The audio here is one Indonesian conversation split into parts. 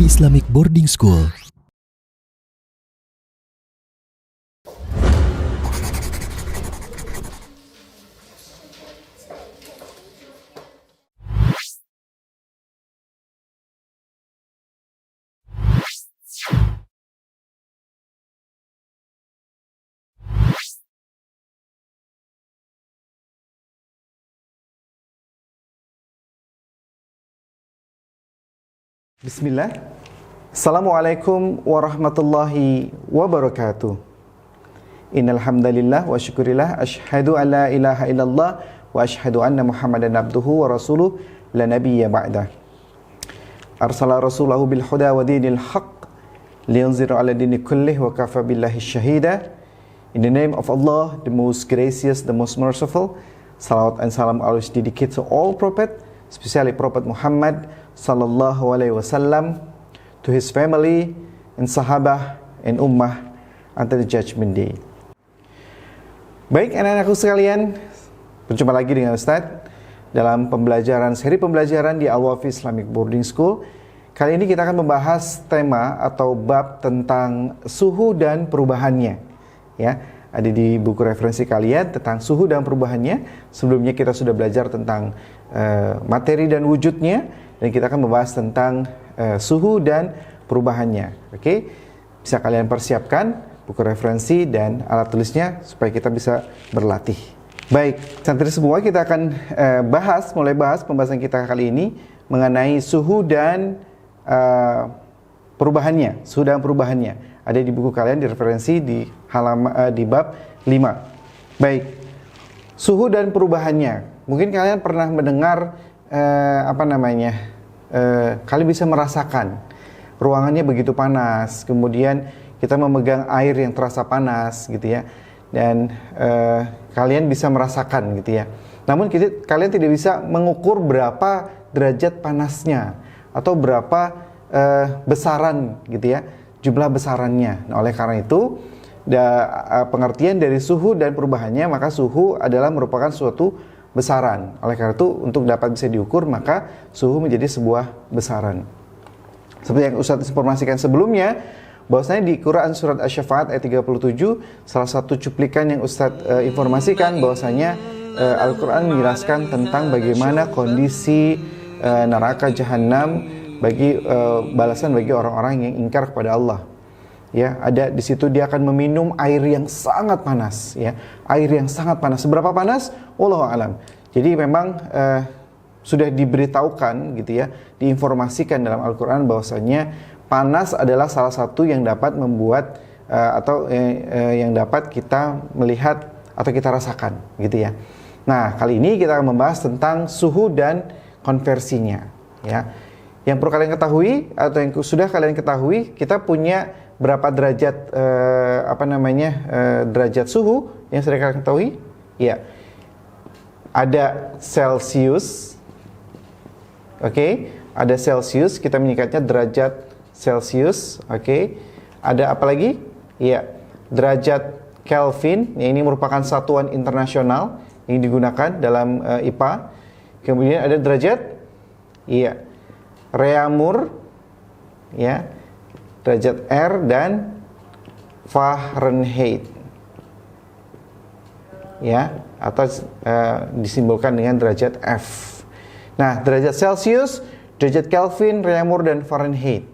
Al-Wafi Islamic Boarding School. Bismillah. Assalamualaikum warahmatullahi wabarakatuh. Innal hamdalillah wa syukurillah asyhadu an la ilaha illallah wa asyhadu anna Muhammadan abduhu wa rasuluh la nabiyya ba'dah. Arsala rasulahu bil huda wa dinil haqq liyunzira ala dini kullih wa kafa billahi syahida. In the name of Allah, the most gracious, the most merciful. Salawat and salam always dedicated to all prophet, especially Prophet Muhammad sallallahu alaihi wasallam, to his family and sahabah and ummah until the judgment day. Baik anak-anakku sekalian, berjumpa lagi dengan Ustaz dalam seri pembelajaran di Al-Wafi Islamic Boarding School. Kali ini kita akan membahas tema atau bab tentang suhu dan perubahannya. Ya, ada di buku referensi kalian tentang suhu dan perubahannya. Sebelumnya kita sudah belajar tentang materi dan wujudnya, dan kita akan membahas tentang suhu dan perubahannya. Oke, bisa kalian persiapkan buku referensi dan alat tulisnya supaya kita bisa berlatih. Baik, santri semua, kita akan mulai bahas pembahasan kita kali ini mengenai suhu dan perubahannya. Suhu dan perubahannya ada di buku kalian, di referensi di di bab 5. Baik, suhu dan perubahannya. Mungkin kalian pernah mendengar kalian bisa merasakan ruangannya begitu panas, kemudian kita memegang air yang terasa panas gitu ya, dan kalian bisa merasakan gitu ya. Namun kalian tidak bisa mengukur berapa derajat panasnya atau berapa besaran gitu ya, jumlah besarannya. Nah, oleh karena itu pengertian dari suhu dan perubahannya, maka suhu adalah merupakan suatu besaran. Oleh karena itu, untuk dapat bisa diukur, maka suhu menjadi sebuah besaran. Seperti yang Ustadz informasikan sebelumnya, bahwasanya di Quran surat Asy-Syafa'at ayat 37, salah satu cuplikan yang Ustadz informasikan bahwasanya Al-Quran menjelaskan tentang bagaimana kondisi neraka jahanam bagi balasan bagi orang-orang yang ingkar kepada Allah. Ya, ada di situ dia akan meminum air yang sangat panas, ya. Air yang sangat panas. Seberapa panas? Wallahu a'lam. Jadi memang sudah diberitahukan gitu ya, diinformasikan dalam Al-Qur'an bahwasanya panas adalah salah satu yang dapat membuat yang dapat kita melihat atau kita rasakan gitu ya. Nah, kali ini kita akan membahas tentang suhu dan konversinya, ya. Yang perlu kalian ketahui atau yang sudah kalian ketahui, kita punya berapa derajat derajat suhu yang sudah kalian ketahui? Ya. Ada Celsius. Oke, ada Celsius, kita menyingkatnya derajat Celsius. Oke. Ada apa lagi? Ya, derajat Kelvin. Ini merupakan satuan internasional yang digunakan dalam IPA. Kemudian ada derajat Reaumur, ya, derajat R, dan Fahrenheit, ya, atau disimbolkan dengan derajat F. Nah, derajat Celsius, derajat Kelvin, Reaumur, dan Fahrenheit.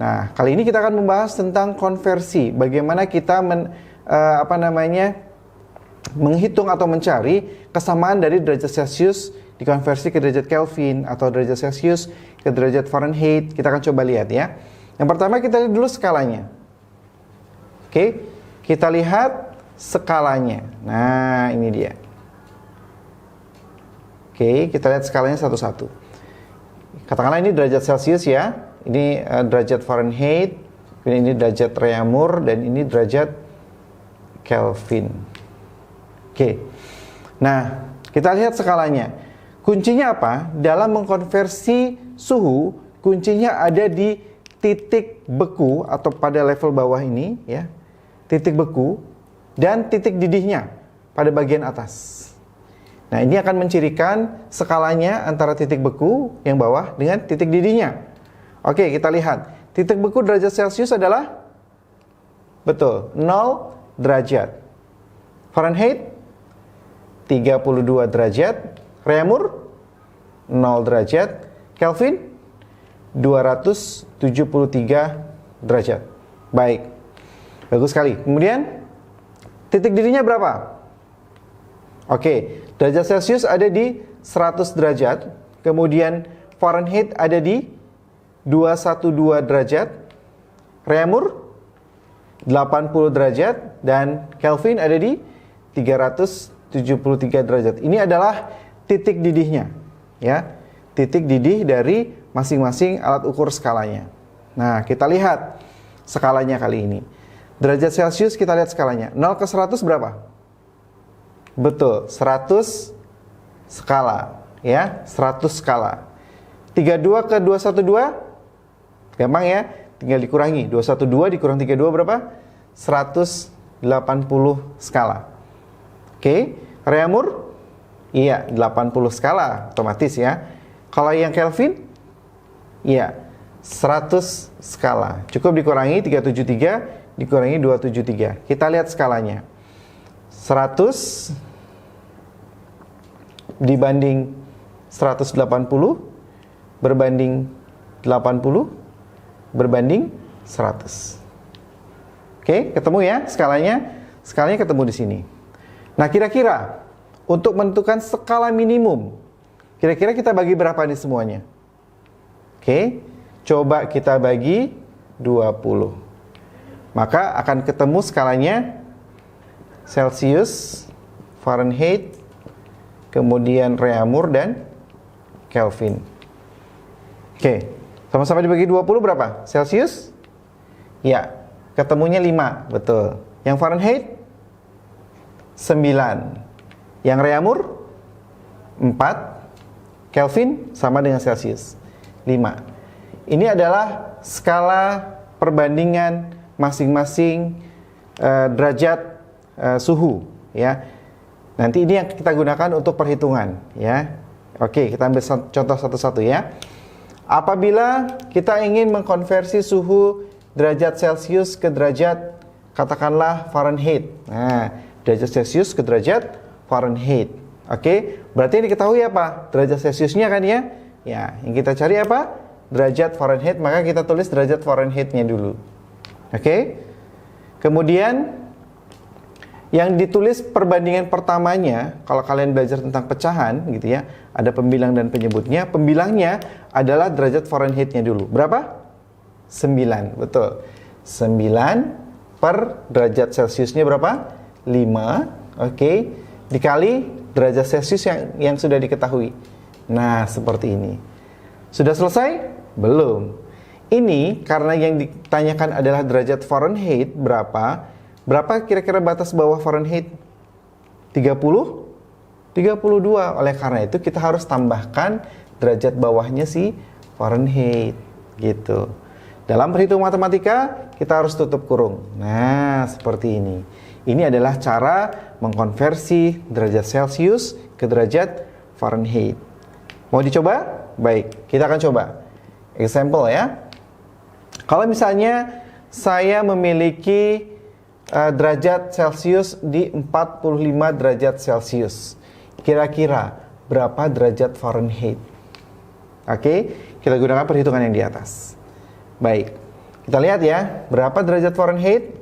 Nah, kali ini kita akan membahas tentang konversi, bagaimana kita menghitung atau mencari kesamaan dari derajat Celsius dikonversi ke derajat Kelvin atau derajat Celsius ke derajat Fahrenheit. Kita akan coba lihat ya. Yang pertama kita lihat dulu skalanya. Oke, kita lihat skalanya. Nah, ini dia. Oke, kita lihat skalanya satu-satu. Katakanlah ini derajat Celsius ya. Ini derajat Fahrenheit, ini derajat Reaumur, dan ini derajat Kelvin. Oke. Nah, kita lihat skalanya. Kuncinya apa? Dalam mengkonversi suhu, kuncinya ada di titik beku atau pada level bawah ini, ya. Titik beku dan titik didihnya pada bagian atas. Nah, ini akan mencirikan skalanya antara titik beku yang bawah dengan titik didihnya. Oke, kita lihat. titik beku derajat Celcius adalah? Betul, 0 derajat. Fahrenheit 32 derajat. Reaumur 0 derajat. Kelvin 273 derajat. Baik, bagus sekali. Kemudian titik didihnya berapa? Oke, derajat Celcius ada di 100 derajat. Kemudian Fahrenheit ada di 212 derajat. Reaumur 80 derajat. Dan Kelvin ada di 373 derajat. Ini adalah titik didihnya, ya. Titik didih dari masing-masing alat ukur skalanya. Nah, kita lihat skalanya kali ini. Derajat Celcius kita lihat skalanya. 0 ke 100 berapa? Betul, 100 skala, ya. 100 skala. 32 ke 212 gampang ya, tinggal dikurangi. 212 dikurang 32 berapa? 180 skala. Oke, reaumur? Iya, 80 skala otomatis ya. Kalau yang Kelvin? Iya, 100 skala. Cukup dikurangi 373 dikurangi 273. Kita lihat skalanya. 100 dibanding 180 berbanding 80 berbanding 100. Oke, ketemu ya skalanya? Skalanya ketemu di sini. Nah, kira-kira untuk menentukan skala minimum, kira-kira kita bagi berapa nih semuanya? Oke, coba kita bagi 20. Maka akan ketemu skalanya Celsius, Fahrenheit, kemudian reaumur dan Kelvin. Oke, sama-sama dibagi 20 berapa? Celsius? Ya, ketemunya 5, betul. Yang Fahrenheit? 9. Yang reaumur? 4. Kelvin sama dengan Celsius, 5. Ini adalah skala perbandingan masing-masing derajat suhu, ya. Nanti ini yang kita gunakan untuk perhitungan, ya. Oke, kita ambil contoh satu-satu ya. Apabila kita ingin mengkonversi suhu derajat Celcius ke derajat katakanlah Fahrenheit. Nah, derajat Celcius ke derajat Fahrenheit. Oke, berarti yang diketahui apa? Derajat Celciusnya kan ya? Ya, yang kita cari apa? Derajat Fahrenheit, maka kita tulis derajat Fahrenheit-nya dulu. Oke. Kemudian yang ditulis perbandingan pertamanya, kalau kalian belajar tentang pecahan gitu ya, ada pembilang dan penyebutnya. Pembilangnya adalah derajat Fahrenheit-nya dulu. Berapa? 9, betul. 9 per derajat Celciusnya berapa? 5, oke. Dikali derajat Celcius yang sudah diketahui. Nah, seperti ini. Sudah selesai? Belum. Ini karena yang ditanyakan adalah derajat Fahrenheit berapa? Berapa kira-kira batas bawah Fahrenheit? 30? 32. Oleh karena itu kita harus tambahkan derajat bawahnya si Fahrenheit gitu. Dalam perhitungan matematika kita harus tutup kurung. Nah, seperti ini. Ini adalah cara mengkonversi derajat Celcius ke derajat Fahrenheit. Mau dicoba? Baik, kita akan coba. Example ya. Kalau misalnya saya memiliki derajat Celcius di 45 derajat Celcius. Kira-kira berapa derajat Fahrenheit? Oke, kita gunakan perhitungan yang di atas. Baik, kita lihat ya, berapa derajat Fahrenheit?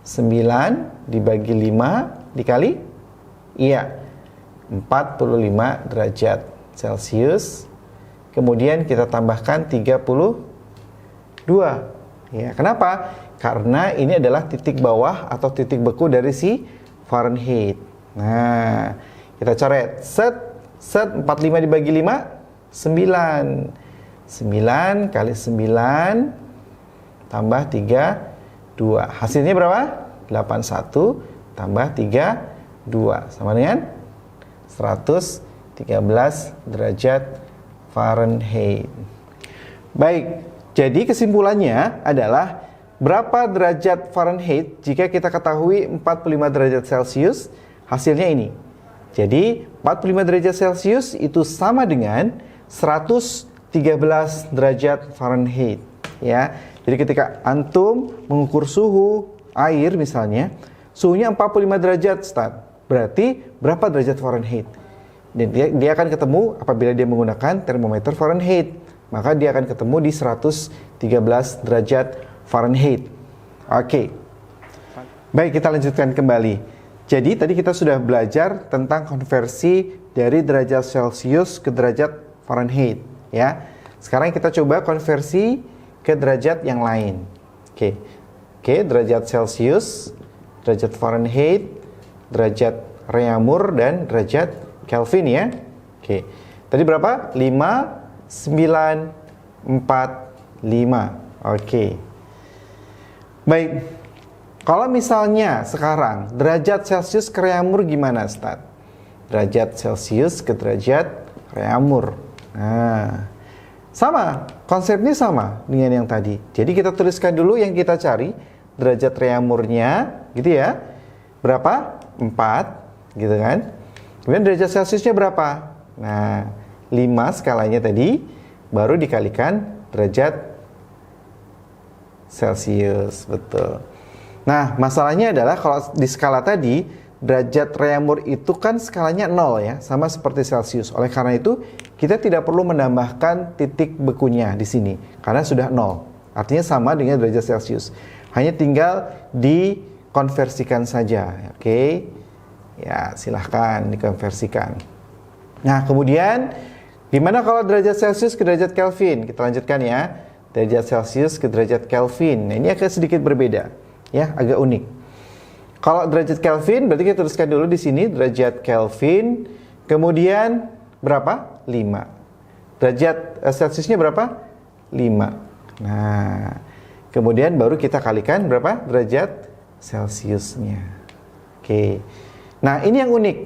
9 dibagi 5 dikali? Iya, 45 derajat Celcius. Kemudian kita tambahkan 32. Ya, kenapa? Karena ini adalah titik bawah atau titik beku dari si Fahrenheit. Nah, kita coret. Set 45 dibagi 5, 9. 9 kali 9 tambah 32. Hasilnya berapa? 81 tambah 32 sama dengan 113 derajat Fahrenheit. Baik, jadi kesimpulannya adalah berapa derajat Fahrenheit jika kita ketahui 45 derajat Celcius, hasilnya ini. Jadi 45 derajat Celcius itu sama dengan 113 derajat Fahrenheit, ya. Jadi ketika antum mengukur suhu air misalnya, suhunya 45 derajat, Ustaz. Berarti berapa derajat Fahrenheit? Dan dia akan ketemu apabila dia menggunakan termometer Fahrenheit. Maka dia akan ketemu di 113 derajat Fahrenheit. Oke. Baik, kita lanjutkan kembali. Jadi tadi kita sudah belajar tentang konversi dari derajat Celcius ke derajat Fahrenheit, ya. Sekarang kita coba konversi ke derajat yang lain. Oke, derajat Celcius, derajat Fahrenheit, derajat Reaumur, dan derajat Kelvin, ya. Oke, tadi berapa? 5, 9, 4, 5. Oke. Baik, kalau misalnya sekarang derajat Celcius ke Reaumur gimana, Ustaz? Derajat Celcius ke derajat Reaumur. Nah, sama, konsepnya sama dengan yang tadi. Jadi kita tuliskan dulu yang kita cari, derajat Reaumurnya, gitu ya. Berapa? 4, gitu kan. Kemudian derajat Celciusnya berapa? Nah, 5 skalanya tadi, baru dikalikan derajat Celcius, betul. Nah, masalahnya adalah kalau di skala tadi, derajat Reaumur itu kan skalanya 0 ya, sama seperti Celcius. Oleh karena itu, kita tidak perlu menambahkan titik bekunya di sini, karena sudah 0. Artinya sama dengan derajat Celcius. Hanya tinggal dikonversikan saja, oke? Ya, silahkan dikonversikan. Nah, kemudian, gimana kalau derajat Celcius ke derajat Kelvin? Kita lanjutkan ya. Derajat Celcius ke derajat Kelvin. Nah, ini agak sedikit berbeda, ya, agak unik. Kalau derajat Kelvin, berarti kita tuliskan dulu di sini derajat Kelvin, kemudian berapa? 5. Derajat Celciusnya berapa? 5. Nah, kemudian baru kita kalikan berapa? Derajat Celciusnya. Oke. Nah, ini yang unik,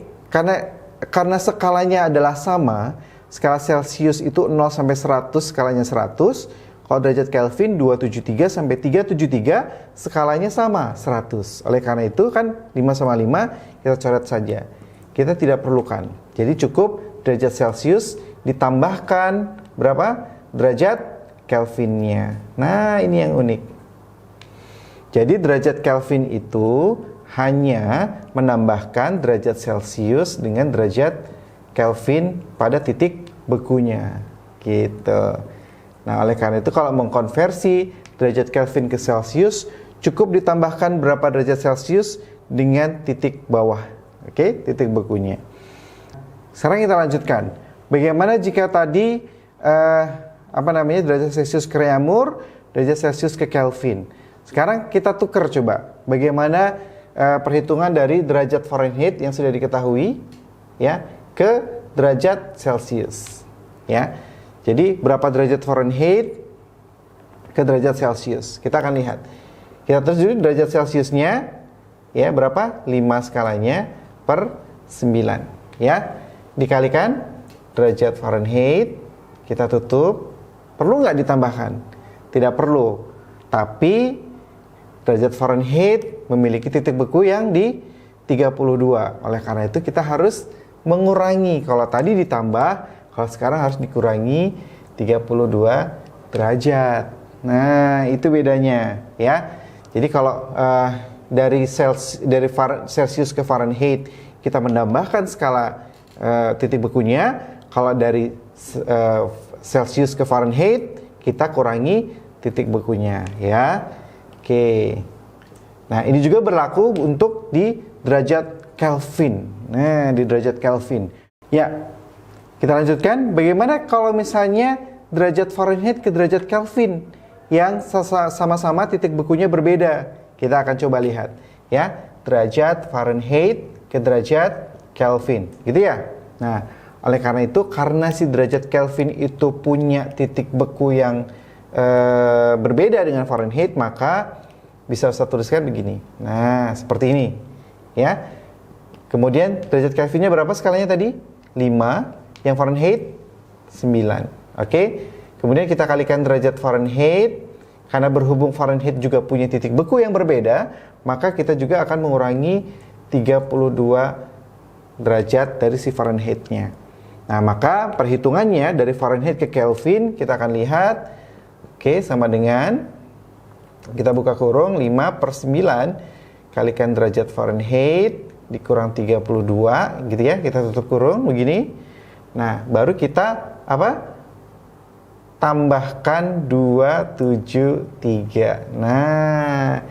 karena skalanya adalah sama. Skala Celcius itu 0 sampai 100, skalanya 100. Kalau derajat Kelvin 273 sampai 373 skalanya sama 100. Oleh karena itu kan 5 sama 5 kita coret saja. Kita tidak perlukan. Jadi cukup derajat Celcius ditambahkan berapa? Derajat Kelvinnya. Nah, ini yang unik. Jadi derajat Kelvin itu hanya menambahkan derajat Celcius dengan derajat Kelvin pada titik bekunya. Gitu. Nah, oleh karena itu kalau mengkonversi derajat Kelvin ke Celcius, cukup ditambahkan berapa derajat Celcius dengan titik bawah. Oke, titik bekunya. Sekarang kita lanjutkan. Bagaimana jika tadi derajat Celcius ke Reaumur, derajat Celcius ke Kelvin. Sekarang kita tukar coba. Bagaimana perhitungan dari derajat Fahrenheit yang sudah diketahui, ya, ke derajat Celcius, ya. Jadi berapa derajat Fahrenheit ke derajat Celcius? Kita akan lihat. Kita terus dulu derajat Celciusnya, ya, berapa? 5 skalanya per 9, ya. Dikalikan derajat Fahrenheit, kita tutup. Perlu nggak ditambahkan? Tidak perlu. Tapi derajat Fahrenheit memiliki titik beku yang di 32. Oleh karena itu kita harus mengurangi. Kalau tadi ditambah, kalau sekarang harus dikurangi 32 derajat. Nah, itu bedanya, ya. Jadi kalau dari Celsius ke Fahrenheit kita menambahkan skala titik bekunya, kalau dari Celsius ke Fahrenheit kita kurangi titik bekunya, ya. Oke. Nah, ini juga berlaku untuk di derajat Kelvin. Nah, di derajat Kelvin. Ya. Kita lanjutkan, bagaimana kalau misalnya derajat Fahrenheit ke derajat Kelvin yang sama-sama titik bekunya berbeda? Kita akan coba lihat, ya, derajat Fahrenheit ke derajat Kelvin, gitu ya. Nah, oleh karena itu, karena si derajat Kelvin itu punya titik beku yang berbeda dengan Fahrenheit, maka bisa saya tuliskan begini. Nah, seperti ini, ya. Kemudian derajat Kelvinnya berapa skalanya tadi? 5. Yang Fahrenheit 9. Oke. Kemudian kita kalikan derajat Fahrenheit. Karena berhubung Fahrenheit juga punya titik beku yang berbeda, maka kita juga akan mengurangi 32 derajat dari si Fahrenheit-nya. Nah, maka perhitungannya dari Fahrenheit ke Kelvin kita akan lihat Oke, sama dengan kita buka kurung 5/9 kalikan derajat Fahrenheit dikurang 32 gitu ya. Kita tutup kurung begini. Nah, baru kita apa? Tambahkan 273. Nah,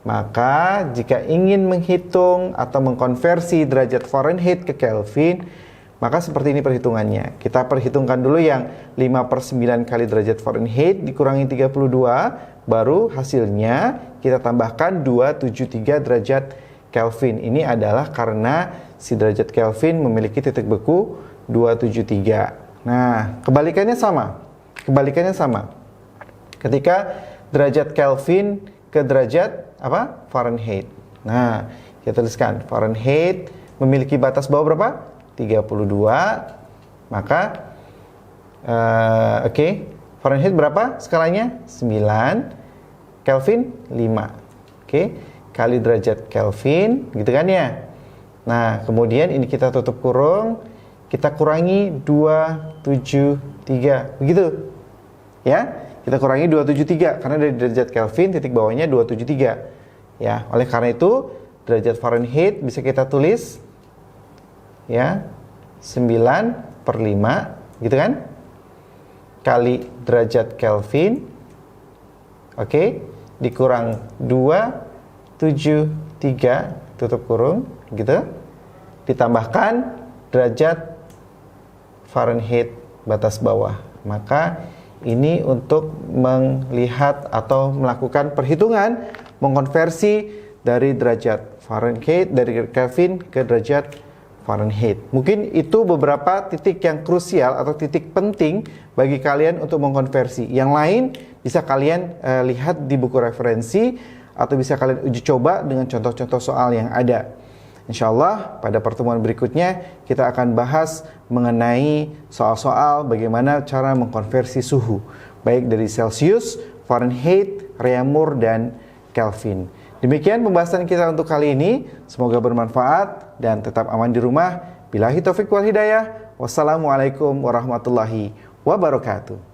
maka jika ingin menghitung atau mengkonversi derajat Fahrenheit ke Kelvin, maka seperti ini perhitungannya. Kita perhitungkan dulu yang 5/9 kali derajat Fahrenheit dikurangi 32, baru hasilnya kita tambahkan 273 derajat Kelvin. Ini adalah karena si derajat Kelvin memiliki titik beku 273. Nah, kebalikannya sama. Ketika derajat Kelvin ke derajat apa? Fahrenheit. Nah, kita tuliskan Fahrenheit memiliki batas bawah berapa? 32. Maka oke. Fahrenheit berapa skalanya? 9. Kelvin 5. Oke. Kali derajat Kelvin, gitu kan ya? Nah, kemudian ini kita tutup kurung, kita kurangi 273. Begitu. Ya, kita kurangi 273 karena dari derajat Kelvin titik bawahnya 273. Ya, oleh karena itu derajat Fahrenheit bisa kita tulis ya 9/5 gitu kan? Kali derajat Kelvin. Oke, dikurang 273 tutup kurung gitu. Ditambahkan derajat Fahrenheit batas bawah. Maka ini untuk melihat atau melakukan perhitungan mengkonversi dari derajat Fahrenheit dari Kelvin ke derajat Fahrenheit. Mungkin itu beberapa titik yang krusial atau titik penting bagi kalian untuk mengkonversi. Yang lain bisa kalian lihat di buku referensi atau bisa kalian uji coba dengan contoh-contoh soal yang ada. Insya Allah pada pertemuan berikutnya kita akan bahas mengenai soal-soal bagaimana cara mengkonversi suhu baik dari Celsius, Fahrenheit, Reaumur, dan Kelvin. Demikian pembahasan kita untuk kali ini. Semoga bermanfaat dan tetap aman di rumah. Billahi taufiq wal hidayah. Wassalamualaikum warahmatullahi wabarakatuh.